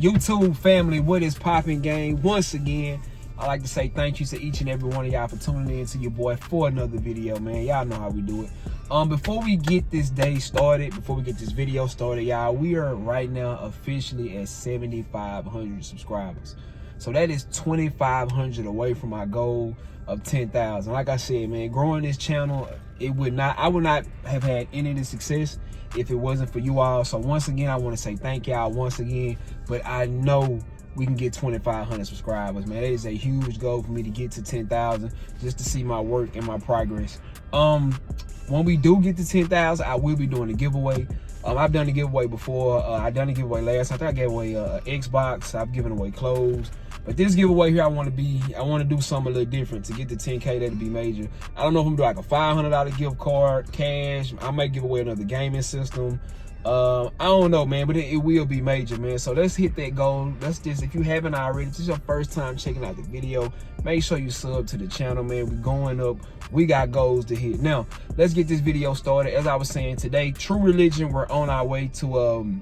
YouTube family, what is popping, gang? Once again, I'd like to say thank you to each and every one of y'all for tuning in to your boy for another video, man. Y'all know how we do it. Before we get this day started, before we get this video started, y'all, we are right now officially at 7,500 subscribers. So that is 2,500 away from my goal of 10,000. Like I said, man, growing this channel, I would not have had any of the success if it wasn't for you all. So once again, I want to say thank y'all once again. But I know we can get 2,500 subscribers, man. That is a huge goal for me to get to 10,000, just to see my work and my progress. When we do get to 10,000, I will be doing a giveaway. I've done a giveaway before. I done a giveaway last. I think I gave away an Xbox. I've given away clothes. But this giveaway here, I want to do something a little different to get to 10K. That'd be major. I don't know if I'm gonna do like a $500 gift card, cash. I might give away another gaming system. I don't know, man, but it will be major, man. So let's hit that goal. Let's just, if you haven't already, this is your first time checking out the video, make sure you sub to the channel, man. We're going up. We got goals to hit. Now, let's get this video started. As I was saying today, True Religion, we're on our way to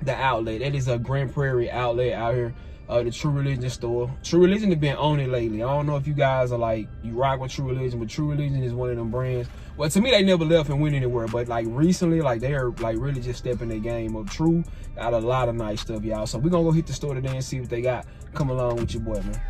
the outlet. That is a Grand Prairie outlet out here. The True Religion store. True Religion has been on it lately. I don't know if you guys are like, you rock with True Religion, but True Religion is one of them brands. Well, to me, they never left and went anywhere, but like recently, like they are like really just stepping their game up. True got a lot of nice stuff, y'all. So we're gonna go hit the store today and see what they got. Come along with your boy, man.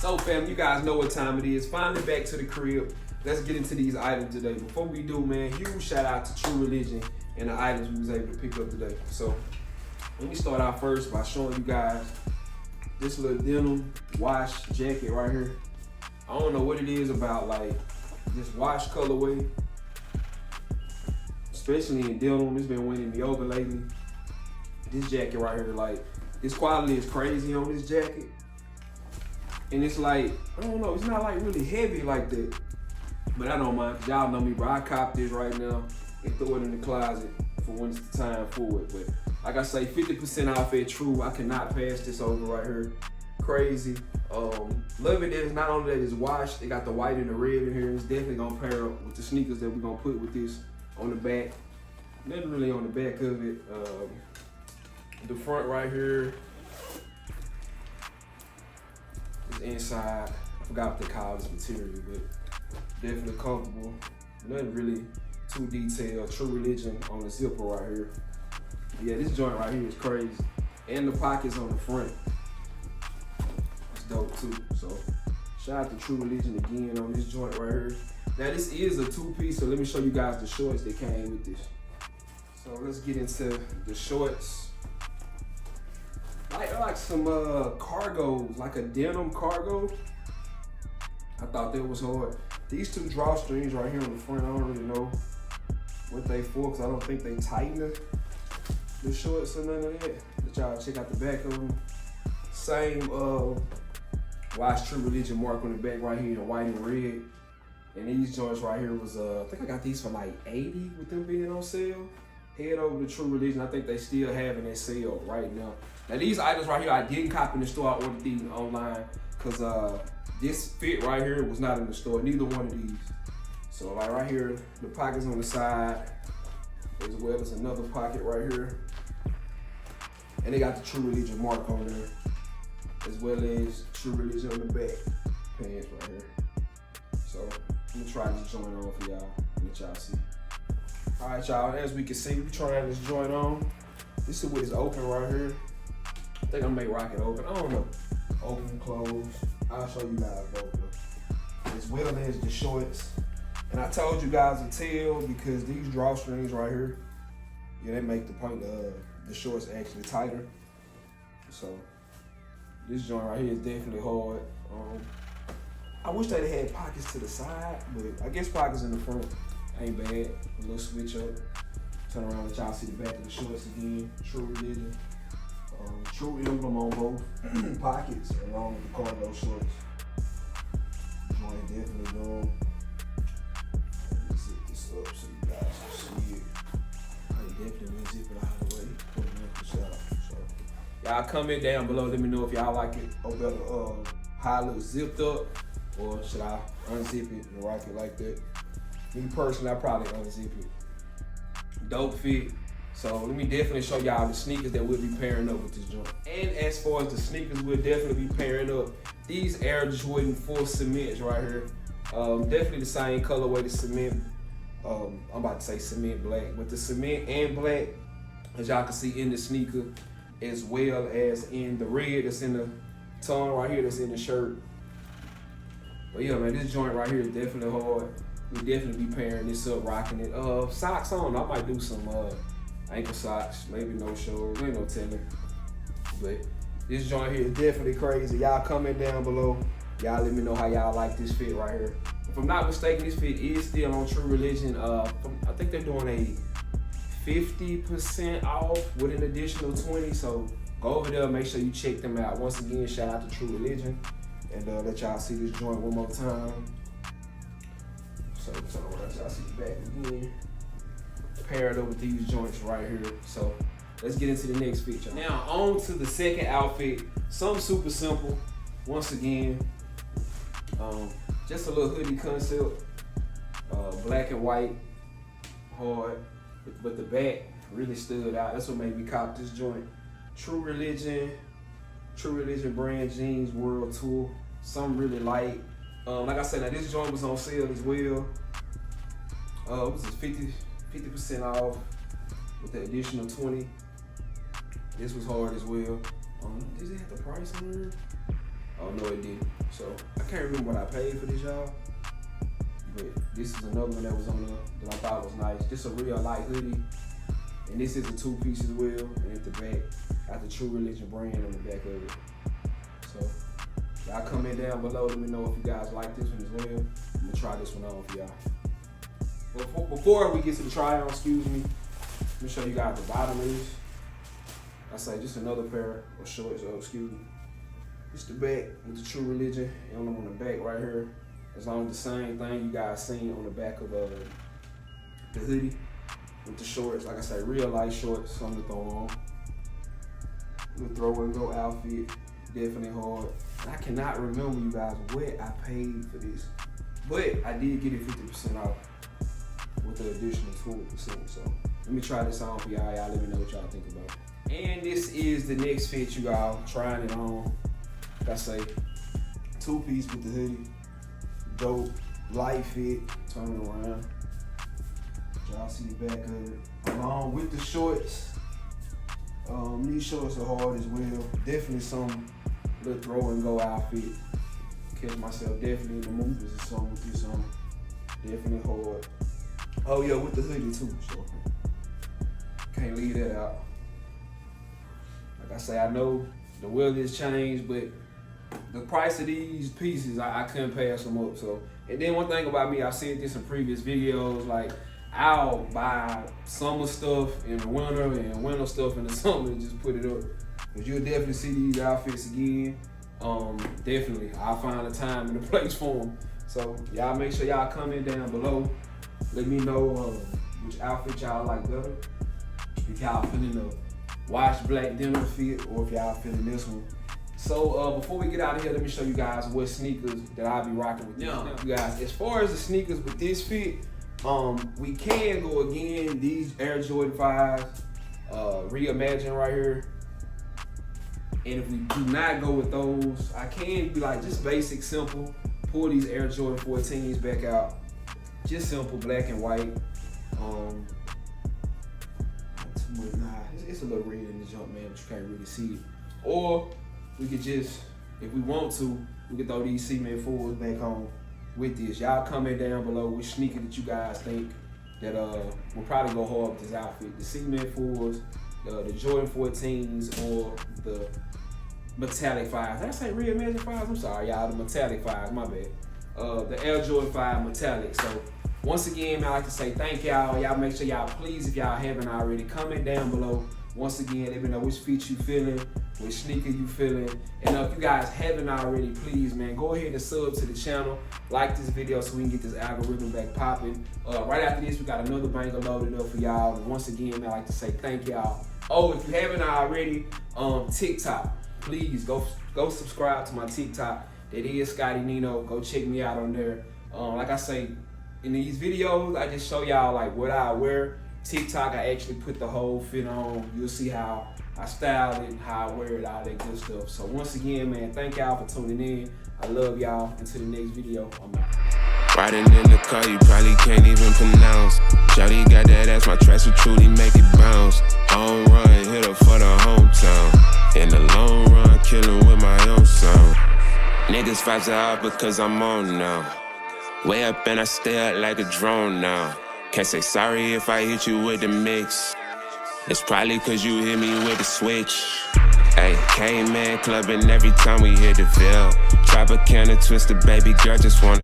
So fam, you guys know what time it is. Finally back to the crib. Let's get into these items today. Before we do, man, huge shout out to True Religion and the items we was able to pick up today. So let me start out first by showing you guys this little denim wash jacket right here. I don't know what it is about like this wash colorway, especially in denim. It's been winning me over lately. This jacket right here, like this quality is crazy on this jacket. And it's like, I don't know, it's not like really heavy like that. But I don't mind, cause y'all know me, bro. I cop this right now and throw it in the closet for when it's the time for it. But like I say, 50% off at True. I cannot pass this over right here. Crazy. Love it that it's not only that it's washed, they got the white and the red in here. It's definitely gonna pair up with the sneakers that we're gonna put with this on the back. Nothing really on the back of it. The front right here is inside. I forgot what they call this material, but definitely comfortable. Nothing really too detailed. True Religion on the zipper right here. Yeah, this joint right here is crazy. And the pockets on the front. It's dope too. So shout out to True Religion again on this joint right here. Now this is a two-piece, so let me show you guys the shorts that came with this. So let's get into the shorts. I like some cargos, like a denim cargo. I thought that was hard. These two drawstrings right here on the front, I don't really know what they for, because I don't think they tighten the shorts or none of that. But y'all check out the back of them. Same Wash True Religion mark on the back right here in white and red. And these joints right here was, I think I got these for like 80 with them being on sale. Head over to True Religion. I think they still having that sale right now. Now these items right here, I didn't cop in the store. I ordered these online because this fit right here was not in the store, neither one of these. So like right here, the pockets on the side, as well as another pocket right here. And they got the True Religion mark on there, as well as True Religion on the back pants right here. So I'm gonna try this joint on for y'all, let y'all see. All right, y'all, as we can see, we trying this joint on. This is what is open right here. I think I'm gonna make rocket open, I don't know. Open and close. I'll show you guys both of them. As well as the shorts. And I told you guys to tell because these drawstrings right here, yeah, they make the shorts actually tighter. So this joint right here is definitely hard. I wish they had pockets to the side, but I guess pockets in the front ain't bad. A little switch up. Turn around, let y'all see the back of the shorts again. True Religion. True emblem on both pockets along with the cargo shorts. Joint definitely doing. Let me zip this up so you guys can see it. I definitely zip it out of the way. Put it in for shot. So y'all comment down below. Let me know if y'all like it or better how it looks zipped up, or should I unzip it and rock it like that? Me personally, I probably unzip it. Dope fit. So let me definitely show y'all the sneakers that we'll be pairing up with this joint. And as far as the sneakers, we'll definitely be pairing up these Air Jordan 4 cements right here. Definitely the same colorway, the cement. I'm about to say cement black, but the cement and black, as y'all can see in the sneaker, as well as in the red that's in the tone right here that's in the shirt. But yeah, man, this joint right here is definitely hard. We'll definitely be pairing this up, rocking it. Socks on, I might do some ankle socks, maybe no shows, ain't no telling. But this joint here is definitely crazy. Y'all comment down below. Y'all let me know how y'all like this fit right here. If I'm not mistaken, this fit is still on True Religion. I think they're doing a 50% off with an additional 20. So go over there, make sure you check them out. Once again, shout out to True Religion. And let y'all see this joint one more time. So turn around, y'all see the back again. Paired up with these joints right here. So let's get into the next fit, y'all. Now on to the second outfit. Something super simple. Once again, just a little hoodie concept. Black and white, hard, but the back really stood out. That's what made me cop this joint. True Religion brand jeans world tour. Something really light. Like I said, now this joint was on sale as well. It was 50% off with the additional 20. This was hard as well. Does it have the price on here? Oh no, it didn't. So I can't remember what I paid for this, y'all. But this is another one that was on there that I thought was nice. This is a real light hoodie. And this is a 2-piece as well. And at the back, got the True Religion brand on the back of it. So y'all comment down below, let me know if you guys like this one as well. I'm gonna try this one on for y'all. But before we get to the try on, excuse me, let me show you guys the bottom is. I say just another pair of shorts, excuse me. It's the back with the True Religion, and on the back right here. As long as the same thing you guys seen on the back of the hoodie with the shorts. Like I say, real light shorts, something to throw on. The throw and go outfit, definitely hard. And I cannot remember, you guys, what I paid for this, but I did get it 50% off with the additional 20%. So let me try this on for y'all. Y'all let me know what y'all think about it. And this is the next fit, you all. Trying it on. Like I say, 2-piece with the hoodie. Dope, light fit, turn it around. Y'all see the back of it. Along with the shorts. These shorts are hard as well. Definitely some little throw and go outfit. Catch myself definitely in the movies or something with this on. Definitely hard. Oh yeah, with the hoodie too, so can't leave that out. Like I say, I know the weather has changed, but the price of these pieces, I couldn't pass them up. So, and then one thing about me, I've said this in previous videos, like I'll buy summer stuff in the winter and winter stuff in the summer and just put it up. But you'll definitely see these outfits again. Definitely, I'll find a time and a place for them. So y'all make sure y'all comment down below. Let me know which outfit y'all like better. If y'all feeling the wash black denim fit, or if y'all feeling this one. So before we get out of here, let me show you guys what sneakers that I'll be rocking with you guys. As far as the sneakers with this fit, we can go again. These Air Jordan 5s, Reimagine right here. And if we do not go with those, I can be like just basic, simple. Pull these Air Jordan 14s back out. Just simple, black and white. It's a little red in the jump, man, but you can't really see it. Or we could just, if we want to, we could throw these cement fours back on with this. Y'all comment down below which sneaker that you guys think that will probably go hard with this outfit. The cement fours, the Jordan 14s, or the metallic 5s. Did I say Reimagine 5s? I'm sorry, y'all, the metallic 5s, my bad. The Air Jordan 5 metallic. So once again, man, I like to say thank y'all. Y'all make sure y'all, please, if y'all haven't already, comment down below. Once again, let me know which fit you feeling, which sneaker you feeling. And if you guys haven't already, please, man, go ahead and sub to the channel. Like this video so we can get this algorithm back popping. Right after this, we got another banger loaded up for y'all. And once again, man, I like to say thank y'all. Oh, if you haven't already, TikTok, please go subscribe to my TikTok. That is Scotty Nino. Go check me out on there. Like I say, in these videos, I just show y'all like what I wear. TikTok, I actually put the whole fit on. You'll see how I style it, how I wear it, all that good stuff. So once again, man, thank y'all for tuning in. I love y'all. Until the next video, I'm out. Riding in the car, you probably can't even pronounce. Shawty got that ass, my tracks will truly make it bounce. Home run, hit her for the hometown. In the long run, killing with my own sound. Niggas vibes are out because I'm on now. Way up and I stay up like a drone now. Can't say sorry if I hit you with the mix. It's probably cause you hit me with the switch. Hey, K-Man clubbing every time we hit the Ville. Tropicana twister, baby girl just want